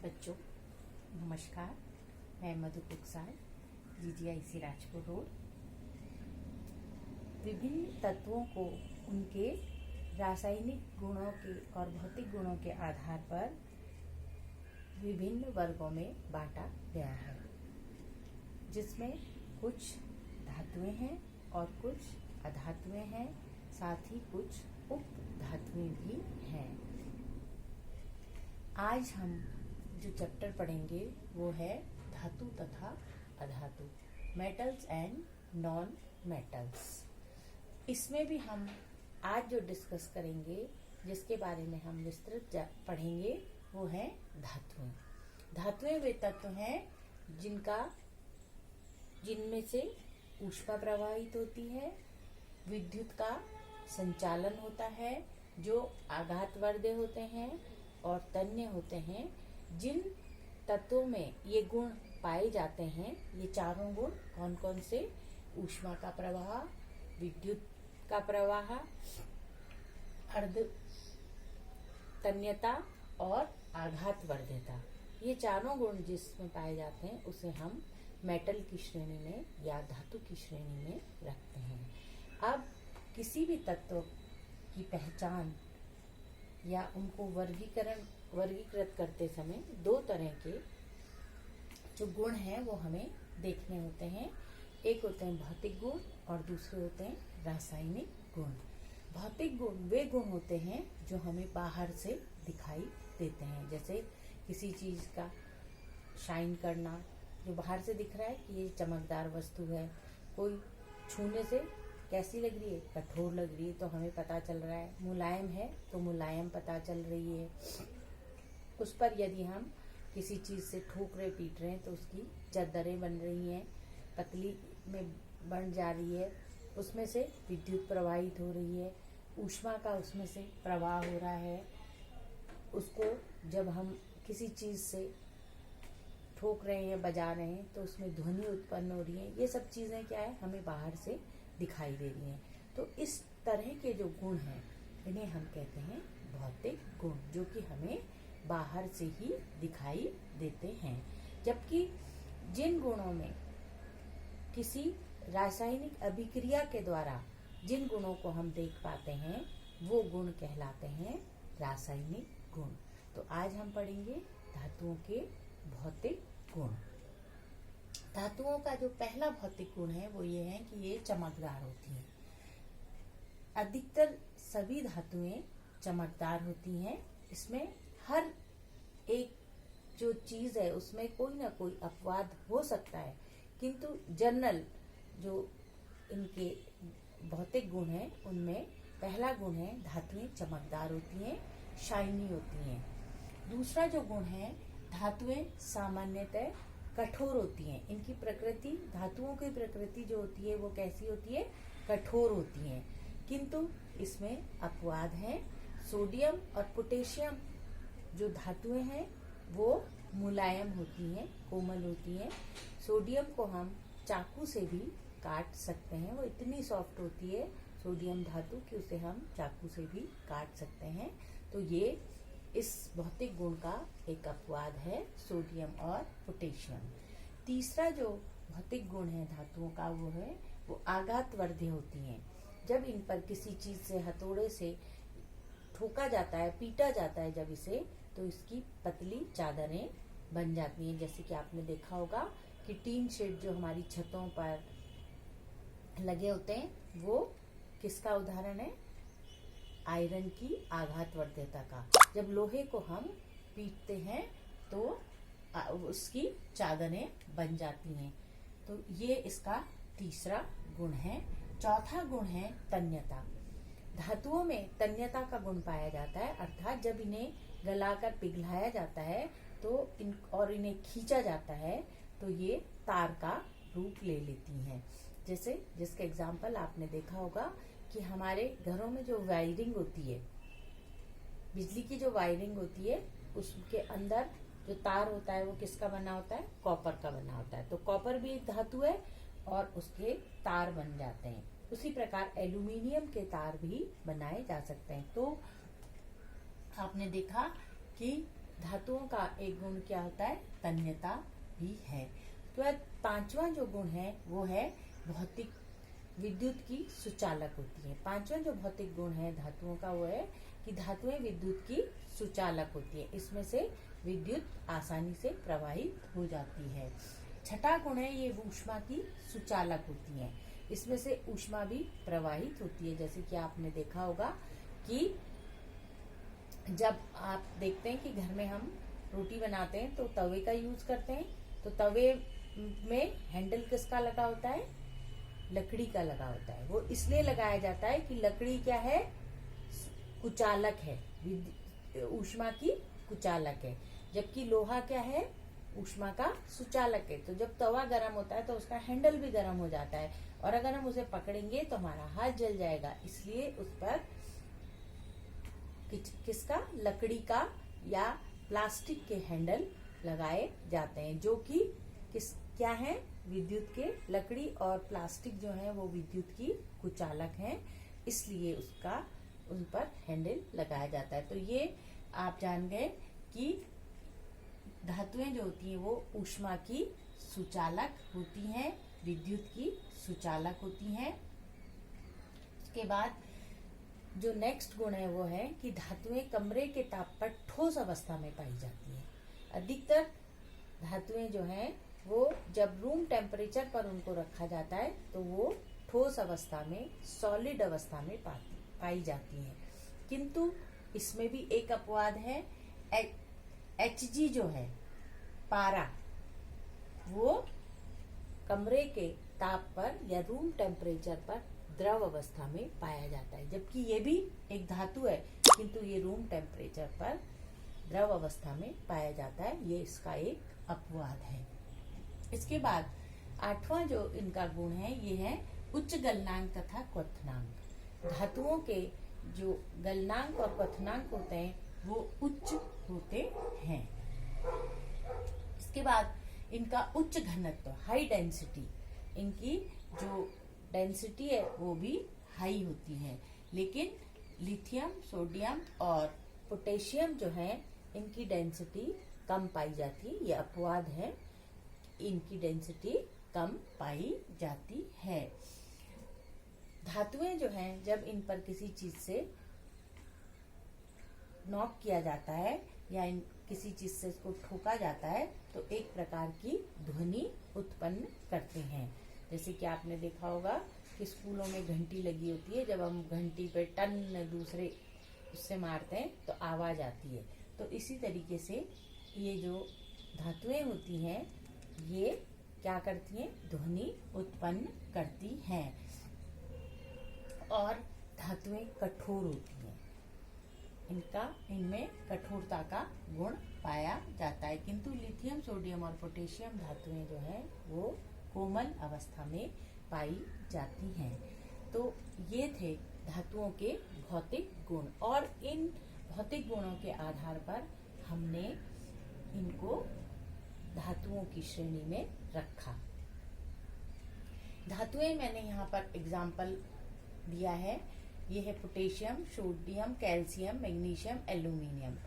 बच्चों नमस्कार। मैं मधु पुकसाल, GGIC राजपुर रोड। विभिन्न तत्वों को उनके रासायनिक गुणों के और भौतिक गुणों के आधार पर विभिन्न वर्गों में बांटा गया है, जिसमें कुछ धातुएं हैं और कुछ अधातुएं हैं, साथ ही कुछ उप धातुएं भी हैं। आज हम जो चैप्टर पढ़ेंगे वो है धातु तथा अधातु, मेटल्स एंड नॉन मेटल्स। इसमें भी हम आज जो डिस्कस करेंगे, जिसके बारे में हम विस्तृत पढ़ेंगे, वो है धातुएं। धातुएं वे तत्व हैं जिनमें से ऊष्मा प्रवाहित होती है, विद्युत का संचालन होता है, जो आघातवर्धे होते हैं और तन्य होते हैं। जिन तत्वों में ये गुण पाए जाते हैं, ये चारों गुण कौन कौन से? ऊष्मा का प्रवाह, विद्युत का प्रवाह, अर्ध तन्यता और आघातवर्ध्यता। ये चारों गुण जिसमें पाए जाते हैं उसे हम मेटल की श्रेणी में या धातु की श्रेणी में रखते हैं। अब किसी भी तत्व की पहचान या उनको वर्गीकृत करते समय दो तरह के जो गुण हैं वो हमें देखने होते हैं। एक होते हैं भौतिक गुण और दूसरे होते हैं रासायनिक गुण। भौतिक गुण वे गुण होते हैं जो हमें बाहर से दिखाई देते हैं, जैसे किसी चीज का शाइन करना, जो बाहर से दिख रहा है कि ये चमकदार वस्तु है। कोई छूने से कैसी लग रही है? कठोर लग रही है, तो हमें पता चल रहा है। मुलायम है तो मुलायम पता चल रही है। उस पर यदि हम किसी चीज से ठोक रहे पीट रहे हैं तो उसकी चद्दरें बन रही हैं, पतली में बन जा रही है, उसमें से विद्युत प्रवाहित हो रही है, ऊष्मा का उसमें से प्रवाह हो रहा है। उसको जब हम किसी चीज से ठोक रहे हैं, बजा रहे हैं, तो उसमें ध्वनि उत्पन्न हो रही है। ये सब चीजें क्या है? हमें बाहर से दिखाई दे रही हैं। तो इस तरह के जो गुण हैं इन्हें हम कहते हैं भौतिक गुण, जो कि हमें बाहर से ही दिखाई देते हैं। जबकि जिन गुणों में किसी रासायनिक अभिक्रिया के द्वारा जिन गुणों को हम देख पाते हैं वो गुण कहलाते हैं रासायनिक गुण। तो आज हम पढ़ेंगे धातुओं के भौतिक गुण। धातुओं का जो पहला भौतिक गुण है वो ये है कि ये चमकदार होती हैं। अधिकतर सभी धातुएं चमकदार होती हैं। इसमें हर एक जो चीज है उसमें कोई ना कोई अपवाद हो सकता है, किंतु जनरल जो इनके भौतिक गुण हैं उनमें पहला गुण है धातुएं चमकदार होती हैं, शाइनी होती हैं। दूसरा जो गुण है, धातुएं सामान्यतः कठोर होती हैं। इनकी प्रकृति, धातुओं की प्रकृति जो होती है वो कैसी होती है? कठोर होती हैं। किंतु इसमें अपवाद हैं। सोडियम और पोटेशियम जो धातुएं हैं वो मुलायम होती हैं, कोमल होती हैं। सोडियम को हम चाकू से भी काट सकते हैं, वो इतनी सॉफ्ट होती है सोडियम धातु कि उसे हम चाकू से भी काट सकते हैं। तो ये इस भौतिक गुण का एक अपवाद है, सोडियम और पोटेशियम। तीसरा जो भौतिक गुण है धातुओं का वो आघातवर्धे होती हैं। जब इन पर किसी चीज से, हथौड़े से ठोका जाता है, पीटा जाता है जब इसे, तो इसकी पतली चादरें बन जाती हैं। जैसे कि आपने देखा होगा कि टीन शेड जो हमारी छतों पर लगे होते हैं वो किसका उदाहरण है? आयरन की आघातवर्ध्यता का। जब लोहे को हम पीटते हैं तो उसकी चादरें बन जाती हैं। तो ये इसका तीसरा गुण है। चौथा गुण है तन्यता। धातुओं में तन्यता का गुण पाया जाता है, अर्थात जब इन्हें गलाकर पिघलाया जाता है तो इन्हें खींचा जाता है तो ये तार का रूप ले लेती हैं। जैसे जिसका एग्जाम्पल आपने देखा होगा कि हमारे घरों में जो वायरिंग होती है, बिजली की जो वायरिंग होती है, उसके अंदर जो तार होता है वो किसका बना होता है? कॉपर का बना होता है। तो कॉपर भी एक धातु है और उसके तार बन जाते हैं। उसी प्रकार एल्यूमिनियम के तार भी बनाए जा सकते हैं। तो आपने देखा कि धातुओं का एक गुण क्या होता है, तन्यता भी है। तो पांचवा जो गुण है वो है भौतिक, विद्युत की सुचालक होती है। पांचवा जो भौतिक गुण है धातुओं का वो है कि धातुएं विद्युत की सुचालक होती है, इसमें से विद्युत आसानी से प्रवाहित हो जाती है। छठा गुण है ये ऊष्मा की सुचालक होती है, इसमें से ऊष्मा भी प्रवाहित होती है। जैसे कि आपने देखा होगा कि जब आप देखते हैं कि घर में हम रोटी बनाते हैं तो तवे का यूज करते हैं, तो तवे में हैंडल किसका लगा होता है, लकड़ी का लगा होता है। वो इसलिए लगाया जाता है कि लकड़ी क्या है, कुचालक है, ऊष्मा की कुचालक है, जबकि लोहा क्या है, ऊष्मा का सुचालक है। तो जब तवा गर्म होता है तो उसका हैंडल भी गर्म हो जाता है, और अगर हम उसे पकड़ेंगे तो हमारा हाथ जल जाएगा। इसलिए उस पर किसका, लकड़ी का या प्लास्टिक के हैंडल लगाए जाते हैं, जो कि क्या है, विद्युत के, लकड़ी और प्लास्टिक जो है वो विद्युत की कुचालक हैं, इसलिए उन पर हैंडल लगाया जाता है। तो ये आप जान गए कि धातुएं जो होती हैं वो ऊष्मा की सुचालक होती हैं, विद्युत की सुचालक होती हैं। उसके बाद जो नेक्स्ट गुण है वो है कि धातुएं कमरे के ताप पर ठोस अवस्था में पाई जाती हैं। अधिकतर धातुएं जो हैं वो जब रूम टेम्परेचर पर उनको रखा जाता है तो वो ठोस अवस्था में, सॉलिड अवस्था में पाई जाती हैं। किंतु इसमें भी एक अपवाद है, Hg जो है, पारा, वो कमरे के ताप पर या रूम टेम्परेचर पर द्रव अवस्था में पाया जाता है, जबकि ये भी एक धातु है किंतु ये रूम टेम्परेचर पर द्रव अवस्था में पाया जाता है। ये इसका एक अपवाद है। इसके बाद आठवां जो इनका गुण है ये है उच्च गलनांक तथा क्वथनांक। धातुओं के जो गलनांक और क्वथनांक होते हैं वो उच्च होते हैं। इसके बाद इनका उच्च घनत्व, हाई डेंसिटी, इनकी जो डेंसिटी है वो भी हाई होती है। लेकिन लिथियम, सोडियम और पोटेशियम जो है इनकी डेंसिटी कम पाई जाती है। ये अपवाद है, इनकी डेंसिटी कम पाई जाती है। धातुएं जो हैं जब इन पर किसी चीज से नॉक किया जाता है या किसी चीज से इसको ठोका जाता है तो एक प्रकार की ध्वनि उत्पन्न करते हैं। जैसे कि आपने देखा होगा कि स्कूलों में घंटी लगी होती है, जब हम घंटी पे टन दूसरे उससे मारते हैं तो आवाज आती है। तो इसी तरीके से ये जो धातुएं होती हैं ये क्या करती हैं, ध्वनि उत्पन्न करती हैं। और धातुएं कठोर होती हैं, इनमें कठोरता का गुण पाया जाता है। किंतु लिथियम, सोडियम और पोटेशियम धातुएं जो है वो कोमल अवस्था में पाई जाती हैं। तो ये थे धातुओं के भौतिक गुण, और इन भौतिक गुणों के आधार पर हमने इनको धातुओं की श्रेणी में रखा। धातुएं मैंने यहाँ पर एग्जाम्पल दिया है, ये है potassium, sodium, calcium, magnesium, aluminium.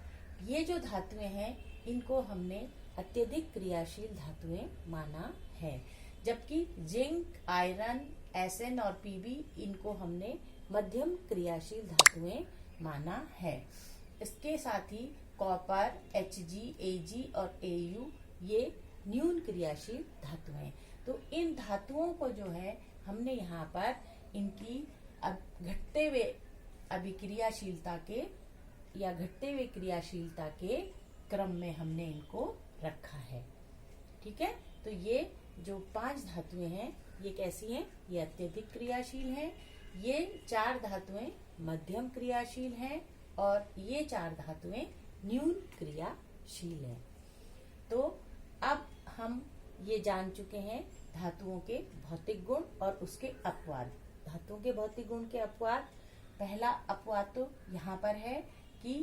ये जो धातुएं हैं इनको हमने अत्यधिक क्रियाशील धातुएं माना है, जबकि जिंक, आयरन, एसएन और पीबी इनको हमने मध्यम क्रियाशील धातुएं माना है। इसके साथ ही कॉपर, Hg, Ag और Au ये न्यून क्रियाशील धातुएं। तो इन धातुओं को जो है हमने यहाँ पर इनकी घटते हुए अभिक्रियाशीलता के या घटते हुए क्रियाशीलता के क्रम में हमने इनको रखा है। ठीक है, तो ये जो 5 धातुएं हैं ये कैसी हैं, ये अत्यधिक क्रियाशील हैं, ये 4 धातुएं मध्यम क्रियाशील हैं और ये 4 धातुएं न्यून क्रियाशील हैं। तो अब हम ये जान चुके हैं धातुओं के भौतिक गुण और उसके अपवाद। धातुओं के भौतिक गुण के अपवाद, पहला अपवाद तो यहाँ पर है कि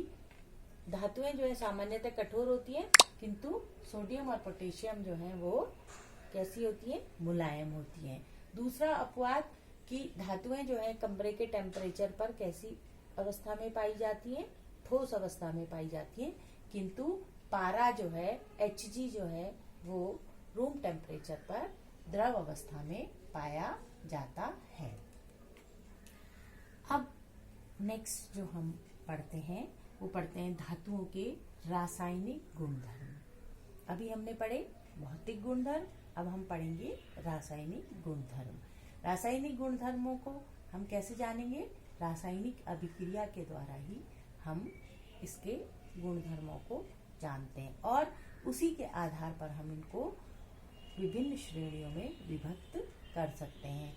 धातुएं जो है सामान्यतः कठोर होती हैं, किंतु सोडियम और पोटेशियम जो है वो कैसी होती हैं, मुलायम होती हैं। दूसरा अपवाद कि धातुएं जो है कमरे के टेम्परेचर पर कैसी अवस्था में पाई जाती हैं, ठोस अवस्था में पाई जाती हैं, किंतु पारा जो है Hg जो है वो रूम टेम्परेचर पर द्रव अवस्था में पाया जाता है। अब नेक्स्ट जो हम पढ़ते हैं वो पढ़ते हैं धातुओं के रासायनिक गुणधर्म। अभी हमने पढ़े भौतिक गुणधर्म, अब हम पढ़ेंगे रासायनिक गुणधर्म। रासायनिक गुणधर्मों को हम कैसे जानेंगे? रासायनिक अभिक्रिया के द्वारा ही हम इसके गुणधर्मों को जानते हैं और उसी के आधार पर हम इनको विभिन्न श्रेणियों में विभक्त कर सकते हैं।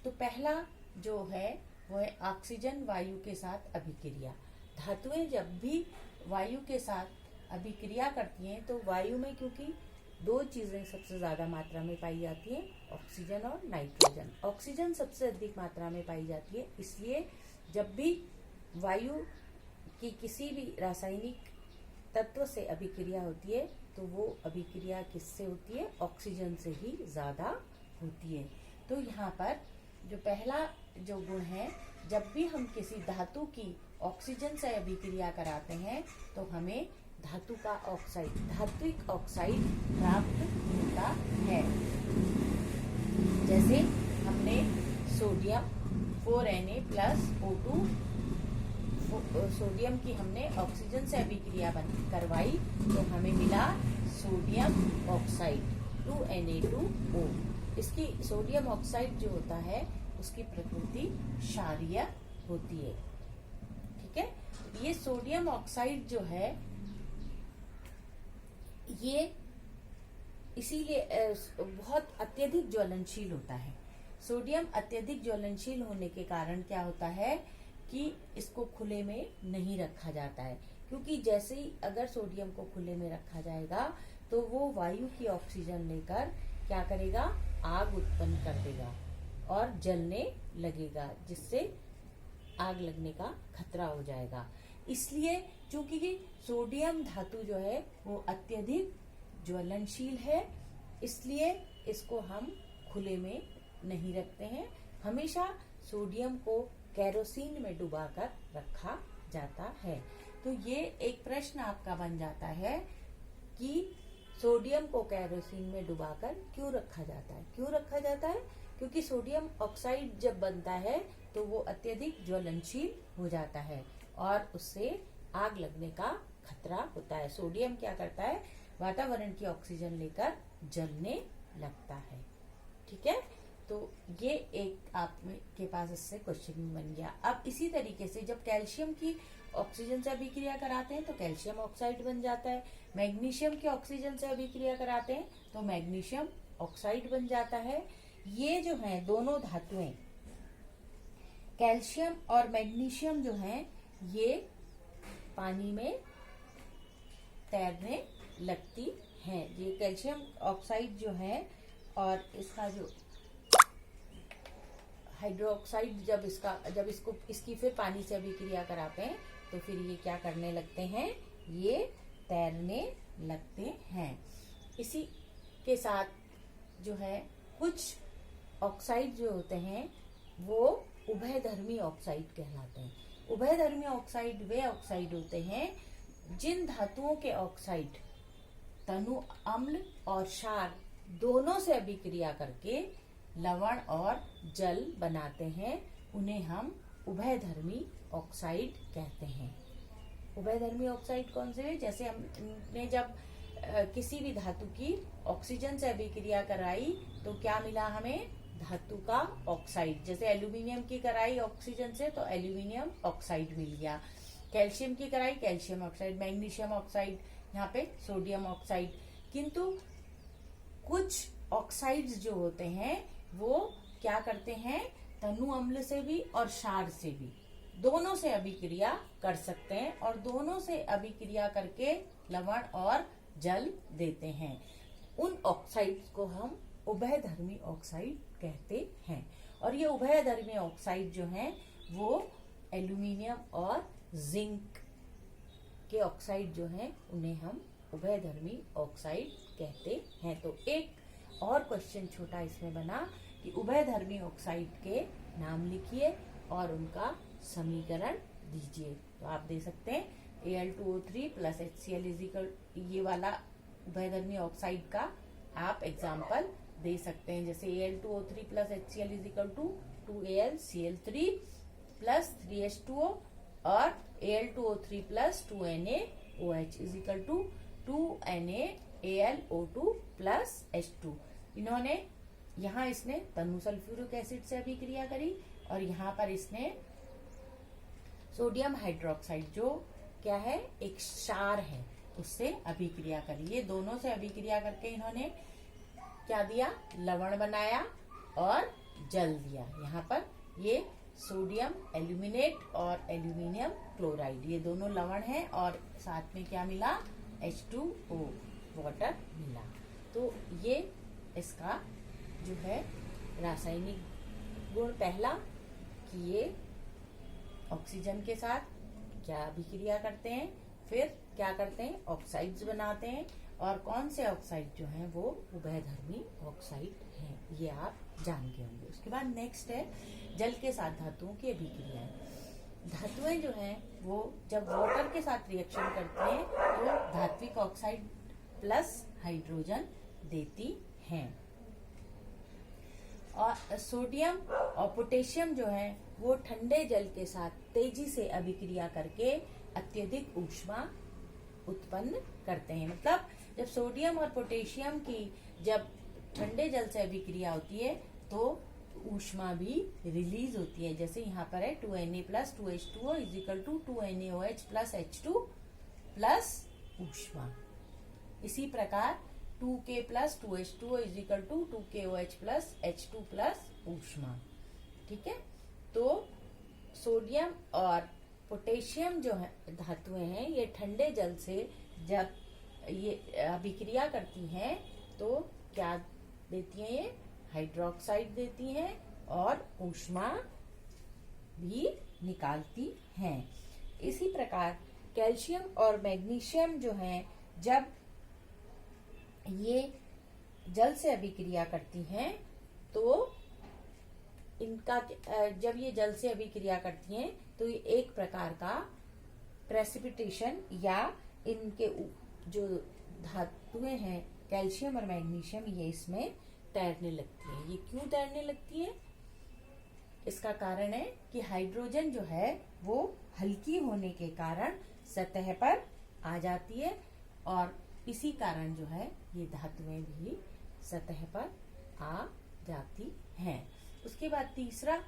तो पहला जो है वो है ऑक्सीजन वायु के साथ अभिक्रिया। धातुएं जब भी वायु के साथ अभिक्रिया करती हैं तो वायु में क्योंकि दो चीजें सबसे ज्यादा मात्रा में पाई जाती हैं, ऑक्सीजन और नाइट्रोजन। ऑक्सीजन सबसे अधिक मात्रा में पाई जाती है, इसलिए जब भी वायु की किसी भी रासायनिक तत्व से अभिक्रिया होती है तो वो अभिक्रिया किससे होती है? ऑक्सीजन से ही ज्यादा होती है। तो यहाँ पर जो पहला जो गुण है, जब भी हम किसी धातु की ऑक्सीजन से अभिक्रिया कराते हैं तो हमें धातु का ऑक्साइड, धात्विक ऑक्साइड प्राप्त होता है। जैसे हमने सोडियम 4Na+O2, सोडियम की हमने ऑक्सीजन से अभिक्रिया करवाई तो हमें मिला सोडियम ऑक्साइड 2Na2O। इसकी सोडियम ऑक्साइड जो होता है उसकी प्रकृति क्षारीय होती है। ठीक है, ये सोडियम ऑक्साइड जो है ये इसीलिए बहुत अत्यधिक ज्वलनशील होता है। सोडियम अत्यधिक ज्वलनशील होने के कारण क्या होता है कि इसको खुले में नहीं रखा जाता है, क्योंकि जैसे ही अगर सोडियम को खुले में रखा जाएगा तो वो वायु की ऑक्सीजन लेकर क्या करेगा? आग उत्पन्न कर देगा और जलने लगेगा, जिससे आग लगने का खतरा हो जाएगा। इसलिए चूंकि सोडियम धातु जो है वो अत्यधिक ज्वलनशील है, इसलिए इसको हम खुले में नहीं रखते हैं। हमेशा सोडियम को केरोसिन में डुबाकर रखा जाता है। तो ये एक प्रश्न आपका बन जाता है कि सोडियम को केरोसिन में डुबाकर क्यों रखा जाता है? क्यों रखा जाता है? क्योंकि सोडियम ऑक्साइड जब बनता है तो वो अत्यधिक ज्वलनशील हो जाता है और उससे आग लगने का खतरा होता है। सोडियम क्या करता है? वातावरण की ऑक्सीजन लेकर जलने लगता है। ठीक है, तो ये एक आपके पास इससे क्वेश्चन बन गया। अब इसी तरीके से जब कैल्शियम की ऑक्सीजन से अभिक्रिया कराते हैं तो कैल्शियम ऑक्साइड बन जाता है। मैग्नीशियम की ऑक्सीजन से अभिक्रिया कराते हैं तो मैग्नीशियम ऑक्साइड बन जाता है। ये जो है दोनों धातुएं, कैल्शियम और मैग्नीशियम जो हैं, ये पानी में तैरने लगती हैं। ये कैल्शियम ऑक्साइड जो है और इसका जो हाइड्रोक्साइड जब इसको इसकी फिर पानी से अभिक्रिया कराते हैं तो फिर ये क्या करने लगते हैं? ये तैरने लगते हैं। इसी के साथ जो है कुछ ऑक्साइड जो होते हैं वो उभयधर्मी ऑक्साइड कहलाते हैं। उभयधर्मी ऑक्साइड वे ऑक्साइड होते हैं जिन धातुओं के ऑक्साइड तनु अम्ल और क्षार दोनों से अभिक्रिया करके लवण और जल बनाते हैं, उन्हें हम उभयधर्मी ऑक्साइड कहते हैं। उभयधर्मी ऑक्साइड कौन से हैं? जैसे हमने जब किसी भी धातु की ऑक्सीजन से अभिक्रिया कराई तो क्या मिला हमें? धातु का ऑक्साइड। जैसे एल्यूमिनियम की कराई ऑक्सीजन से तो एल्यूमिनियम ऑक्साइड मिल गया। कैल्शियम की कराई कैल्शियम ऑक्साइड, मैग्नीशियम ऑक्साइड, यहाँ पे सोडियम ऑक्साइड। किंतु कुछ ऑक्साइड्स जो होते हैं वो क्या करते हैं? तनु अम्ल से भी और क्षार से भी, दोनों से अभिक्रिया कर सकते हैं और दोनों से अभिक्रिया करके लवण और जल देते हैं। उन ऑक्साइड्स को हम उभयधर्मी ऑक्साइड कहते हैं। और ये उभयधर्मी ऑक्साइड जो हैं वो एल्यूमिनियम और जिंक के ऑक्साइड जो हैं उन्हें हम उभयधर्मी ऑक्साइड कहते हैं। तो एक और क्वेश्चन छोटा इसमें बना कि उभयधर्मी ऑक्साइड के नाम लिखिए और उनका समीकरण दीजिए। तो आप दे सकते हैं Al2O3 प्लस HCl इजिकल, ये वाला उभयधर्मी ऑक्साइड का आप एग्जाम्पल दे सकते हैं। जैसे Al2O3 plus HCl is equal to 2AlCl3 plus 3H2O और Al2O3 plus 2NaOH is equal to 2NaAlO2 plus H2। इन्होंने यहाँ इसने तनु सल्फ्यूरिक एसिड से अभिक्रिया करी और यहाँ पर इसने सोडियम हाइड्रोक्साइड, जो क्या है, एक क्षार है, उससे अभिक्रिया करी। ये दोनों से अभिक्रिया करके इन्होंने क्या दिया, लवण बनाया और जल दिया। यहाँ पर ये सोडियम एल्यूमिनेट और एल्यूमिनियम क्लोराइड, ये दोनों लवण हैं और साथ में क्या मिला, H2O वाटर मिला। तो ये इसका जो है रासायनिक गुण पहला कि ये ऑक्सीजन के साथ क्या अभिक्रिया करते हैं, फिर क्या करते हैं, ऑक्साइड्स बनाते हैं, और कौन से ऑक्साइड जो हैं वो उभयधर्मी ऑक्साइड हैं, ये आप जान गए होंगे। उसके बाद नेक्स्ट है जल के साथ धातुओं की अभिक्रियाएं। धातुएं जो हैं वो जब वाटर के साथ रिएक्शन करती हैं तो धात्विक ऑक्साइड प्लस हाइड्रोजन देती हैं। और सोडियम और पोटेशियम जो है वो ठंडे जल के साथ तेजी से अभिक्रिया करके अत्यधिक ऊष्मा उत्पन्न करते हैं। मतलब जब सोडियम और पोटेशियम की जब ठंडे जल से अभिक्रिया होती है तो ऊष्मा भी रिलीज होती है। जैसे यहाँ पर है 2Na plus 2H2O is equal to 2NaOH plus H2 plus ऊष्मा। इसी प्रकार 2K plus 2H2O is equal to 2KOH plus H2 plus ऊष्मा। ठीक है, तो सोडियम और पोटेशियम जो है धातुएं हैं, ये ठंडे जल से जब ये अभिक्रिया करती हैं तो क्या देती हैं, ये हाइड्रोक्साइड देती हैं और ऊष्मा भी निकालती हैं। इसी प्रकार कैल्शियम और मैग्नीशियम जो हैं जब ये जल से अभिक्रिया करती हैं तो इनका जब ये जल से अभिक्रिया करती हैं तो ये एक प्रकार का प्रेसिपिटेशन या इनके जो धातुएं हैं कैल्शियम और मैग्नीशियम, ये इसमें तैरने लगती है। ये क्यों तैरने लगती है, इसका कारण है कि हाइड्रोजन जो है वो हल्की होने के कारण सतह पर आ जाती है और इसी कारण जो है ये धातुएं भी सतह पर आ जाती हैं। उसके बाद तीसरा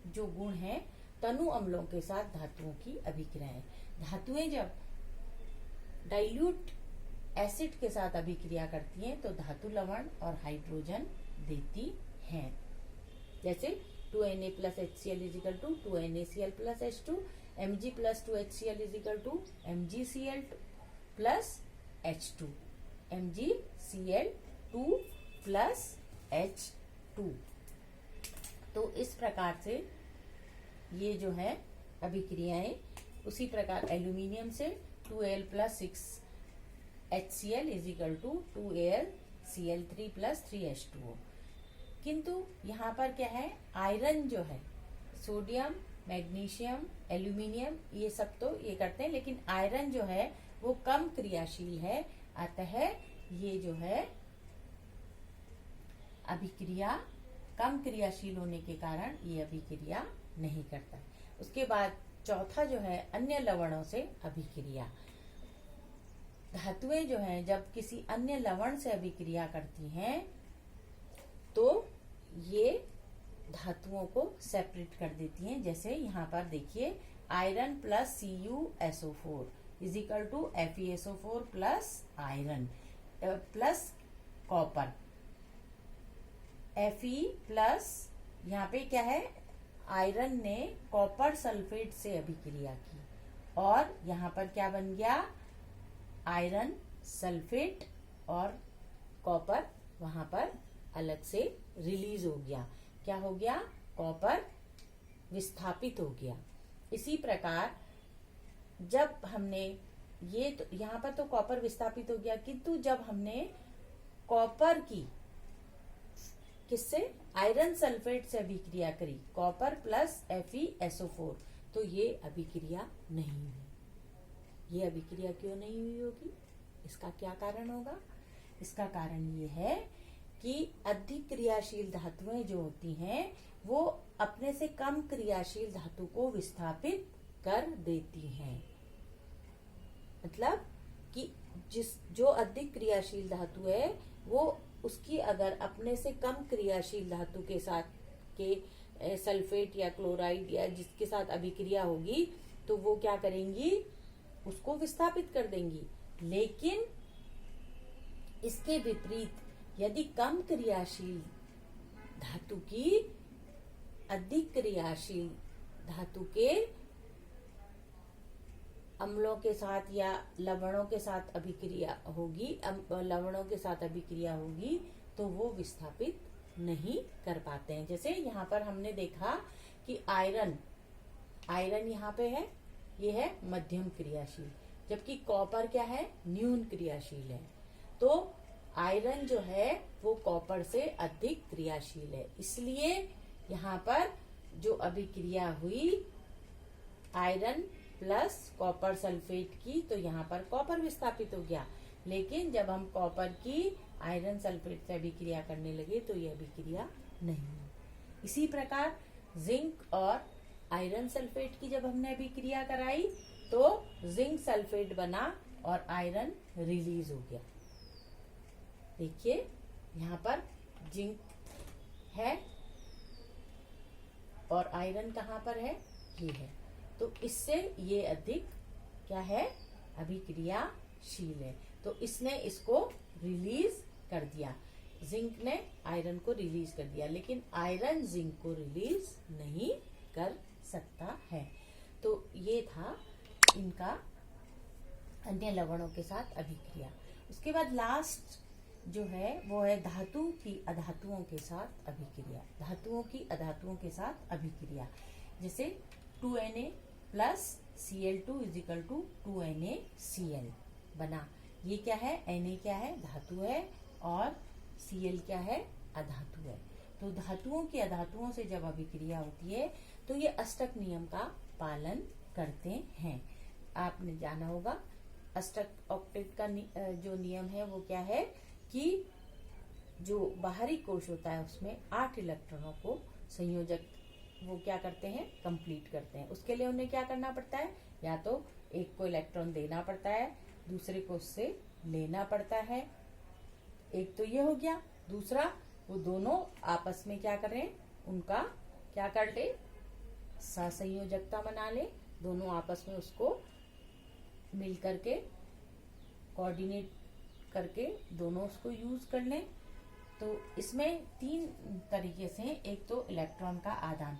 जो गुण है तनु अम्लों के साथ धातुओं की अभिक्रियाएं। धातुएं जब डाइल्यूट एसिड के साथ अभिक्रिया करती हैं तो धातु लवण और हाइड्रोजन देती हैं। जैसे 2Na plus HCl is equal to 2NaCl plus H2, Mg plus 2HCl is equal to MgCl plus H2, MgCl2 plus H2। तो इस प्रकार से ये जो है अभिक्रियाएं, उसी प्रकार एल्यूमिनियम से 2Al plus 6HCl is equal to 2AlCl3 plus 3H2O। किंतु यहाँ पर क्या है, आयरन जो है, सोडियम, मैग्नीशियम, एल्यूमिनियम ये सब तो ये करते हैं, लेकिन आयरन जो है वो कम क्रियाशील है, अतः ये जो है अभिक्रिया कम क्रियाशील होने के कारण ये अभिक्रिया नहीं करता है। उसके बाद चौथा जो है अन्य लवणों से अभिक्रिया। धातुएं जो हैं जब किसी अन्य लवण से अभिक्रिया करती हैं तो ये धातुओं को सेपरेट कर देती हैं। जैसे यहाँ पर देखिए iron plus CuSO4 is equal to FeSO4 plus iron plus copper, Fe plus यहाँ पे क्या है, आयरन ने कॉपर सल्फेट से अभिक्रिया की और यहाँ पर क्या बन गया, आयरन सल्फेट और कॉपर वहां पर अलग से रिलीज हो गया। क्या हो गया, कॉपर विस्थापित हो गया। इसी प्रकार जब हमने ये तो यहाँ पर तो कॉपर विस्थापित हो गया, किंतु जब हमने कॉपर की किससे, आयरन सल्फेट से अभिक्रिया करी, कॉपर प्लस FeSO4, तो ये अभिक्रिया नहीं हुई। ये अभिक्रिया क्यों नहीं हुई होगी? इसका क्या कारण होगा? इसका कारण ये है कि अधिक क्रियाशील धातुएं जो होती हैं वो अपने से कम क्रियाशील धातु को विस्थापित कर देती हैं। मतलब कि जो अधिक क्रियाशील धातु है वो उसकी अगर अपने से कम क्रियाशील धातु के साथ के सल्फेट या क्लोराइड या जिसके साथ अभिक्रिया होगी तो वो क्या करेंगी? उसको विस्थापित कर देंगी। लेकिन इसके विपरीत यदि कम क्रियाशील धातु की अधिक क्रियाशील धातु के अम्लों के साथ या लवणों के साथ अभिक्रिया होगी, लवणों के साथ अभिक्रिया होगी तो वो विस्थापित नहीं कर पाते हैं। जैसे यहाँ पर हमने देखा कि आयरन यहाँ पे है, ये है मध्यम क्रियाशील, जबकि कॉपर क्या है? न्यून क्रियाशील है। तो आयरन जो है वो कॉपर से अधिक क्रियाशील है, इसलिए यहाँ पर जो अभिक्रिया हुई आयरन प्लस कॉपर सल्फेट की तो यहाँ पर कॉपर विस्थापित हो गया। लेकिन जब हम कॉपर की आयरन सल्फेट से अभिक्रिया करने लगे तो ये अभिक्रिया नहीं हुई। इसी प्रकार जिंक और आयरन सल्फेट की जब हमने अभिक्रिया कराई तो जिंक सल्फेट बना और आयरन रिलीज हो गया। देखिए यहाँ पर जिंक है और आयरन कहाँ पर है? ये है। तो इससे ये अधिक क्या है? अभिक्रियाशील है। तो इसने इसको रिलीज कर दिया, जिंक ने आयरन को रिलीज कर दिया, लेकिन आयरन जिंक को रिलीज नहीं कर सकता है। तो ये था इनका अन्य लवणों के साथ अभिक्रिया। उसके बाद लास्ट जो है वो है धातु की अधातुओं के साथ अभिक्रिया। धातुओं की अधातुओं के साथ अभिक्रिया, जैसे 2Na plus Cl2 is equal to 2NaCl बना। ये क्या है? Na क्या है? धातु है और Cl क्या है? अधातु है। तो धातुओं की अधातुओं से जब अभिक्रिया होती है तो ये अष्टक नियम का पालन करते हैं। आपने जाना होगा अष्टक ऑक्टेट का जो नियम है वो क्या है कि जो बाहरी कोश होता है उसमें 8 इलेक्ट्रॉनों को संयोजक वो क्या करते हैं? कंप्लीट करते हैं। उसके लिए उन्हें क्या करना पड़ता है? या तो एक को इलेक्ट्रॉन देना पड़ता है, दूसरे को उससे लेना पड़ता है। एक तो ये हो गया। दूसरा वो दोनों आपस में क्या करें? उनका क्या कर ले? सहसंयोजकता बना ले। दोनों आपस में उसको मिल करके कोऑर्डिनेट करके दोनों उसको यूज कर लें। तो इसमें 3 तरीके से, एक तो इलेक्ट्रॉन का आदान